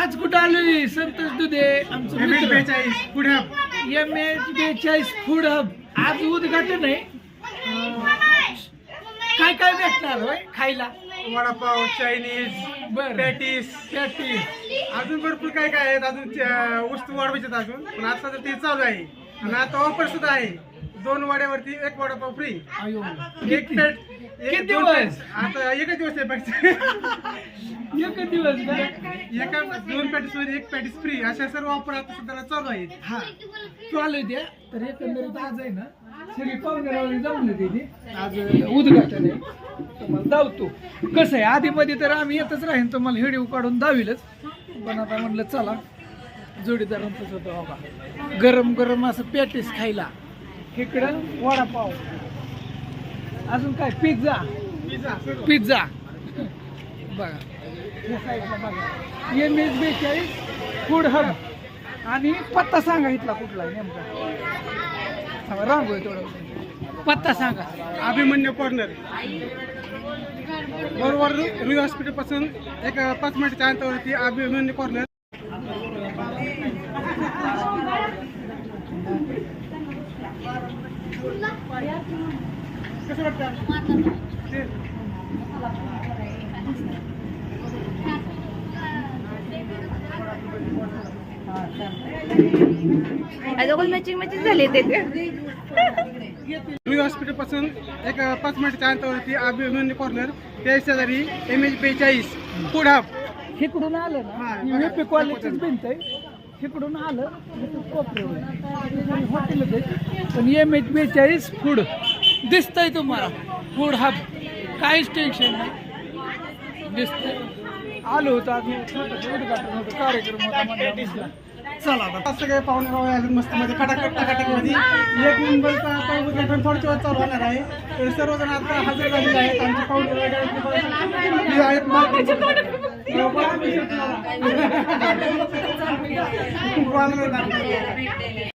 आज कुठं आलोय संतोष दुधे आमचं मित्र. पुढे MH42 फूड हब. आज उद्घाटन आहे. काय काय भेटणार होय खायला? वडापाव, चायनीज, बर पॅटीस, अजून भरपूर काय काय आहेत. अजून वस्तू वाढवायच्यात अजून, पण आता तर ते चालू आहे. आणि आता ऑफर सुद्धा आहे. 2 वड्यावरती 1 वडापाव फ्री. अयो एक पॅट किती दिवस? आता एकच दिवस आहे पॅट. एक दिवस का? एका 2 पॅटीस वर 1 पॅटीस फ्री, अशा सर्व ऑफर आता सध्याला चालू आहेत. हा चालू द्या. तर एकंदरीत आज आहे ना सगळी पाहुणे जमले तिथे. आज उद्घाटन आहे. तुम्हाला धावतो कसं आहे आधी मध्ये तर आम्ही येतच राहीन तुम्हाला व्हिडिओ काढून धावीलच. पण आता म्हणलं चला जोडीदारांतच होतं बाबा. गरम गरम असं पॅटीस खायला. इकडं वडापाव, अजून काय पिझ्झा पिझ्झा बघा. या साईडला बघा MH42 फूड हब. आणि पत्ता सांगा इथला कुठला आहे नेमका? रांगोय थोडं पत्ता सांगा. अभिमन्यू कॉर्नर बरोबर रुई हॉस्पिटल पासून एक 5 मिनिटाच्या अंतरावरती अभिमन्यू कॉर्नर. कसं वाटतं? मॅचिंग झाले ते रुई हॉस्पिटल पासून एक 5 मिनिटाच्या अंतरावरती अभिमन्यू कॉर्नर, त्या शेजारी MH42 फूड हब. इकडून आलं ना UP कॉलेजचीच भिंत आहे. इकडून आलं हॉटेलच आहे. पण MH42 फूड दिसतंय तुम्हाला. फूड हब काहीच टेन्शन नाही. दिसतंय. आलो होतं आधी उद्घाटन होतं कार्यक्रम होता म्हणलं चला आता सगळे पाहुणे रावळे आले मस्त मध्ये खटाखट मध्ये. 1 नंबरचा आता उद्घाटन थोड्याच वेळात चालू होणार आहे. तर सर्वजण आता हजर झालेले आहेत. आमचे पाहुणे आहेत.